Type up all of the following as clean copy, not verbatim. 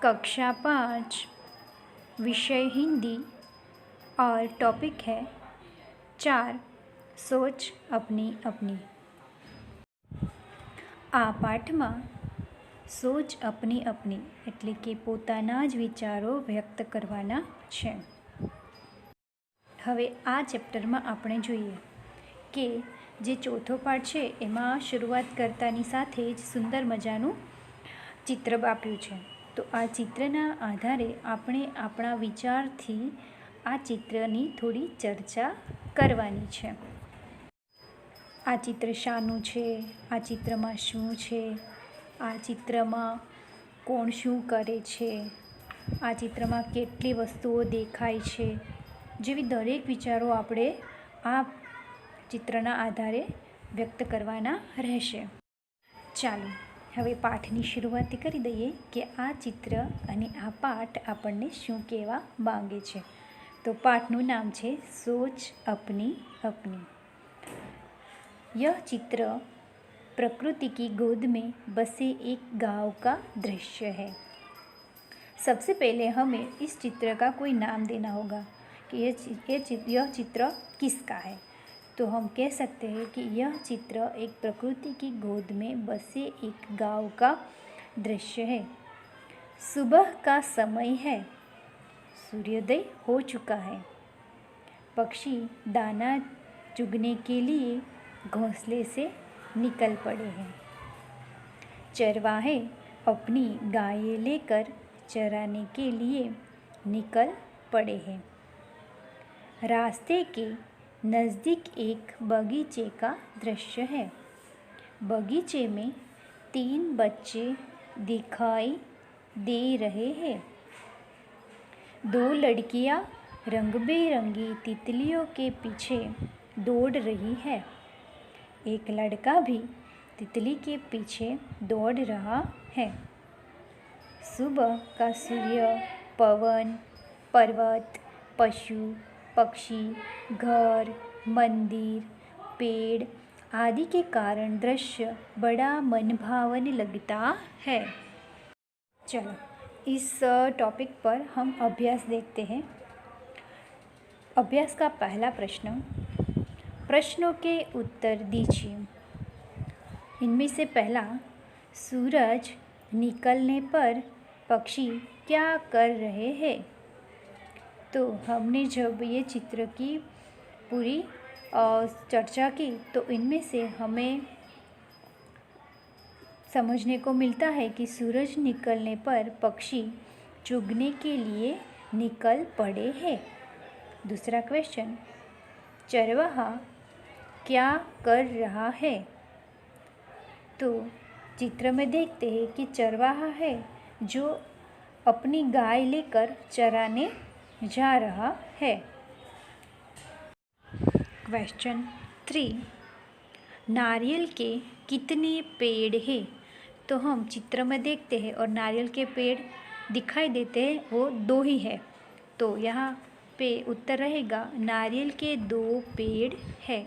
कक्षा 5 विषय हिंदी और टॉपिक है 4 सोच अपनी अपनी। આ પાઠમાં સોચ अपनी अपनी એટલે કે પોતાના જ વિચારો વ્યક્ત કરવાના છે। હવે આ ચેપ્ટરમાં આપણે જોઈએ કે જે ચોથો પાઠ છે એમાં શરૂઆત કરતાની સાથે જ સુંદર મજાનું ચિત્ર આપ્યું છે। તો આ ચિત્રના આધારે આપણે આપણા વિચારથી આ ચિત્રની થોડી ચર્ચા કરવાની છે। આ ચિત્ર શાનું છે, આ ચિત્રમાં શું છે, આ ચિત્રમાં કોણ શું કરે છે, આ ચિત્રમાં કેટલી વસ્તુઓ દેખાય છે જેવી દરેક વિચારો આપણે આ ચિત્રના આધારે વ્યક્ત કરવાના રહેશે। ચાલો હવે પાઠની શરૂઆત કરી દઈએ કે આ ચિત્ર અને આ પાઠ આપણને શું કહેવા માંગે છે। તો પાઠનું નામ છે सोच अपनी अपनी। यह चित्र प्रकृति की गोद में बसे एक गांव का दृश्य है। सबसे पहले हमें इस चित्र का कोई नाम देना होगा कि यह चित्र किसका है। तो हम कह सकते हैं कि यह चित्र एक प्रकृति की गोद में बसे एक गांव का दृश्य है। सुबह का समय है, सूर्योदय हो चुका है। पक्षी दाना चुगने के लिए घोंसले से निकल पड़े हैं। चरवाहे अपनी गायें लेकर चराने के लिए निकल पड़े हैं। रास्ते के नज़दीक एक बगीचे का दृश्य है। बगीचे में 3 बच्चे दिखाई दे रहे हैं। 2 लड़कियां रंग बिरंगी तितलियों के पीछे दौड़ रही है। एक लड़का भी तितली के पीछे दौड़ रहा है। सुबह का सूर्य, पवन, पर्वत, पशु, पक्षी, घर, मंदिर, पेड़ आदि के कारण दृश्य बड़ा मनभावन लगता है। चलो इस टॉपिक पर हम अभ्यास देखते हैं। अभ्यास का पहला प्रश्न, प्रश्नों के उत्तर दीजिए। इनमें से पहला, सूरज निकलने पर पक्षी क्या कर रहे हैं। तो हमने जब ये चित्र की पूरी चर्चा की तो इनमें से हमें समझने को मिलता है कि सूरज निकलने पर पक्षी चुगने के लिए निकल पड़े हैं। दूसरा क्वेश्चन, चरवाहा क्या कर रहा है। तो चित्र में देखते हैं कि चरवाहा है जो अपनी गाय लेकर चराने जा रहा है। क्वेश्चन 3, नारियल के कितने पेड़ हैं। तो हम चित्र में देखते हैं और नारियल के पेड़ दिखाई देते हैं, वो 2 ही है। तो यहाँ पे उत्तर रहेगा नारियल के 2 पेड़ हैं।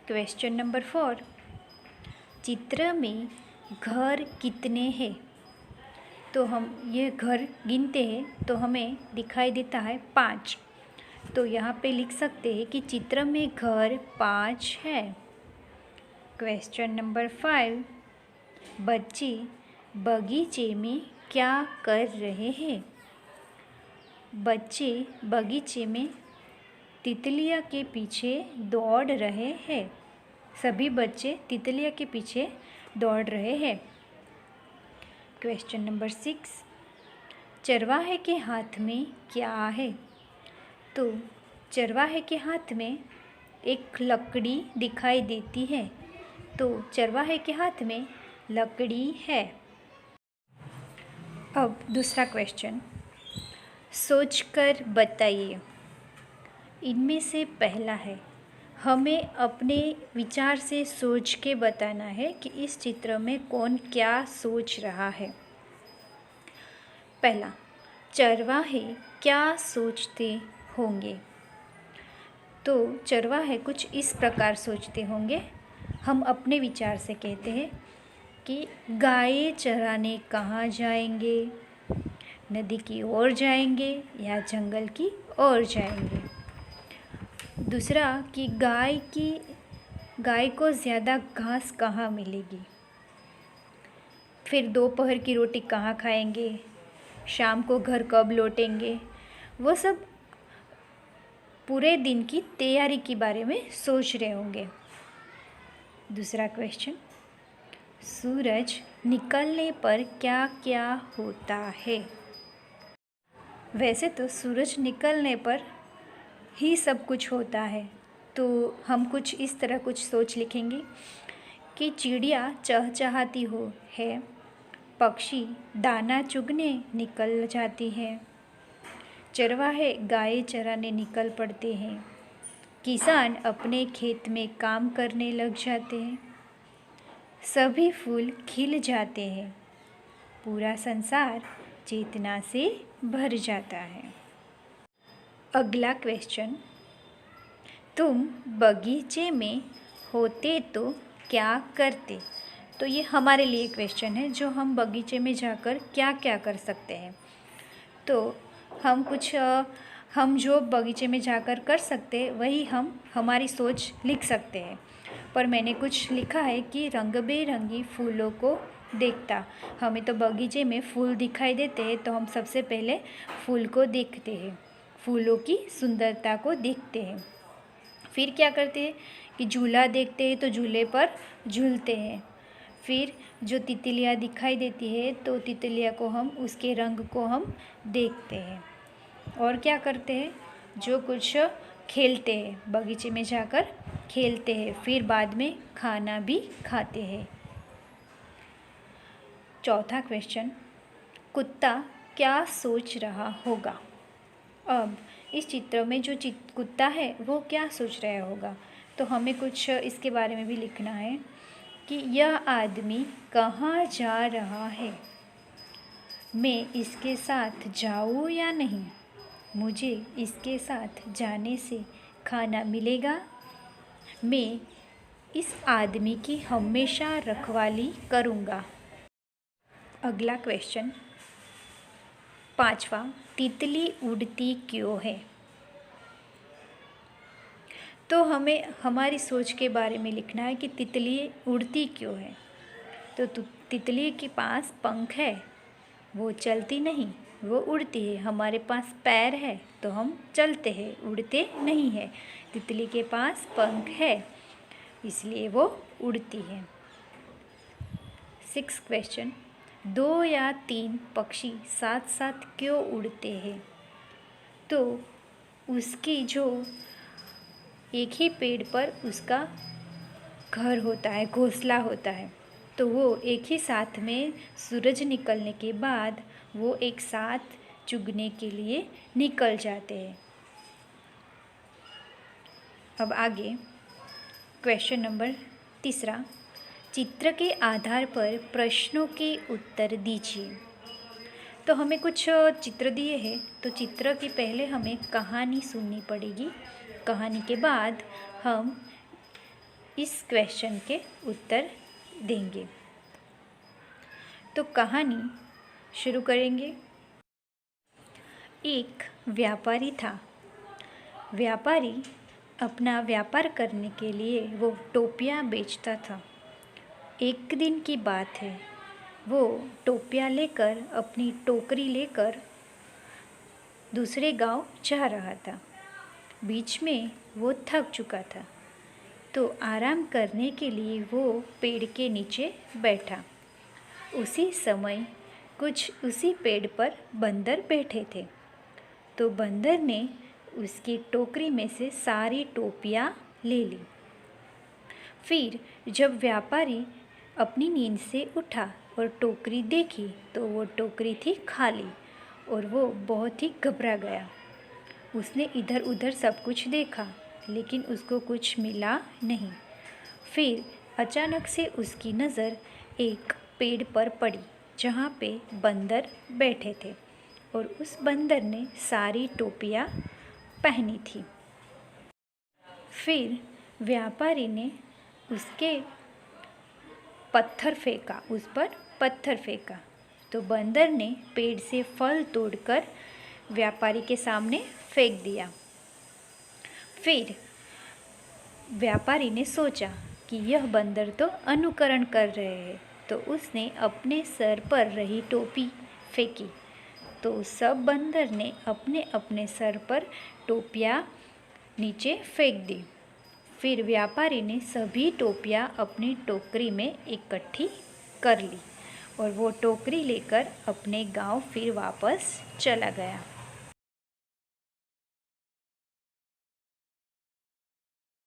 क्वेश्चन नंबर 4, चित्र में घर कितने हैं। तो हम ये घर गिनते हैं तो हमें दिखाई देता है 5। तो यहाँ पे लिख सकते हैं कि चित्र में घर 5 है। क्वेश्चन नंबर 5, बच्चे बगीचे में क्या कर रहे हैं। बच्चे बगीचे में तितलियाँ के पीछे दौड़ रहे हैं। सभी बच्चे तितलियाँ के पीछे दौड़ रहे हैं। क्वेश्चन नंबर 6, चरवाहे के हाथ में क्या है। तो चरवाहे के हाथ में एक लकड़ी दिखाई देती है। तो चरवाहे के हाथ में लकड़ी है। अब दूसरा क्वेश्चन, सोचकर बताइए। इनमें से पहला है, हमें अपने विचार से सोच के बताना है कि इस चित्र में कौन क्या सोच रहा है। पहला, चरवाहे क्या सोचते होंगे। तो चरवाहे कुछ इस प्रकार सोचते होंगे। हम अपने विचार से कहते हैं कि गाय चराने कहाँ जाएंगे, नदी की ओर जाएंगे या जंगल की ओर जाएंगे। दूसरा कि गाय को ज़्यादा घास कहाँ मिलेगी। फिर दोपहर की रोटी कहाँ खाएंगे, शाम को घर कब लौटेंगे, वो सब पूरे दिन की तैयारी के बारे में सोच रहे होंगे। दूसरा क्वेश्चन, सूरज निकलने पर क्या क्या होता है। वैसे तो सूरज निकलने पर ही सब कुछ होता है, तो हम कुछ इस तरह कुछ सोच लिखेंगे कि चिड़िया चहचहाती हो है, पक्षी दाना चुगने निकल जाती है, चरवाहे गाय चराने निकल पड़ते हैं, किसान अपने खेत में काम करने लग जाते हैं, सभी फूल खिल जाते हैं, पूरा संसार चेतना से भर जाता है। अगला क्वेश्चन, तुम बगीचे में होते तो क्या करते। तो ये हमारे लिए क्वेश्चन है, जो हम बगीचे में जाकर क्या क्या कर सकते हैं। तो हम जो बगीचे में जाकर कर सकते हैं वही हम हमारी सोच लिख सकते हैं। पर मैंने कुछ लिखा है कि रंग बेरंगी फूलों को देखता। हमें तो बगीचे में फूल दिखाई देते हैं, तो हम सबसे पहले फूल को देखते हैं, फूलों की सुंदरता को देखते हैं। फिर क्या करते हैं कि झूला देखते हैं, तो झूले पर झूलते हैं। फिर जो तितलियाँ दिखाई देती है, तो तितलियाँ को हम उसके रंग को हम देखते हैं। और क्या करते हैं, जो कुछ खेलते हैं, बगीचे में जाकर खेलते हैं, फिर बाद में खाना भी खाते हैं। चौथा क्वेश्चन, कुत्ता क्या सोच रहा होगा। अब इस चित्र में जो कुत्ता है वो क्या सोच रहा होगा, तो हमें कुछ इसके बारे में भी लिखना है कि यह आदमी कहाँ जा रहा है, मैं इसके साथ जाऊँ या नहीं, मुझे इसके साथ जाने से खाना मिलेगा, मैं इस आदमी की हमेशा रखवाली करूँगा। अगला क्वेश्चन, पांचवा, तितली उड़ती क्यों है। तो हमें हमारी सोच के बारे में लिखना है कि तितली उड़ती क्यों है। तो तितली के पास पंख है, वो चलती नहीं, वो उड़ती है। हमारे पास पैर है तो हम चलते हैं, उड़ते नहीं है। तितली के पास पंख है इसलिए वो उड़ती है। 6 क्वेश्चन, 2 या 3 पक्षी साथ साथ क्यों उड़ते हैं। तो उसकी जो एक ही पेड़ पर उसका घर होता है, घोंसला होता है, तो वो एक ही साथ में सूरज निकलने के बाद वो एक साथ चुगने के लिए निकल जाते हैं। अब आगे क्वेश्चन नंबर 3, चित्र के आधार पर प्रश्नों के उत्तर दीजिए। तो हमें कुछ चित्र दिए हैं, तो चित्र के पहले हमें कहानी सुननी पड़ेगी। कहानी के बाद हम इस क्वेश्चन के उत्तर देंगे। तो कहानी शुरू करेंगे। एक व्यापारी था। व्यापारी अपना व्यापार करने के लिए वो टोपियाँ बेचता था। एक दिन की बात है, वो टोपियाँ लेकर अपनी टोकरी लेकर दूसरे गांव जा रहा था। बीच में वो थक चुका था, तो आराम करने के लिए वो पेड़ के नीचे बैठा। उसी समय कुछ उसी पेड़ पर बंदर बैठे थे, तो बंदर ने उसकी टोकरी में से सारी टोपियाँ ले ली। फिर जब व्यापारी अपनी नींद से उठा और टोकरी देखी, तो वो टोकरी थी खाली और वो बहुत ही घबरा गया। उसने इधर उधर सब कुछ देखा, लेकिन उसको कुछ मिला नहीं। फिर अचानक से उसकी नज़र एक पेड़ पर पड़ी, जहाँ पे बंदर बैठे थे, और उस बंदर ने सारी टोपियाँ पहनी थी। फिर व्यापारी ने उसके पत्थर फेंका, उस पर पत्थर फेंका। तो बंदर ने पेड़ से फल तोड़कर व्यापारी के सामने फेंक दिया। फिर व्यापारी ने सोचा कि यह बंदर तो अनुकरण कर रहे हैं, तो उसने अपने सर पर रही टोपी फेंकी। तो सब बंदर ने अपने अपने सर पर टोपियाँ नीचे फेंक दी। फिर व्यापारी ने सभी टोपियाँ अपनी टोकरी में इकट्ठी कर ली और वो टोकरी लेकर अपने गांव फिर वापस चला गया।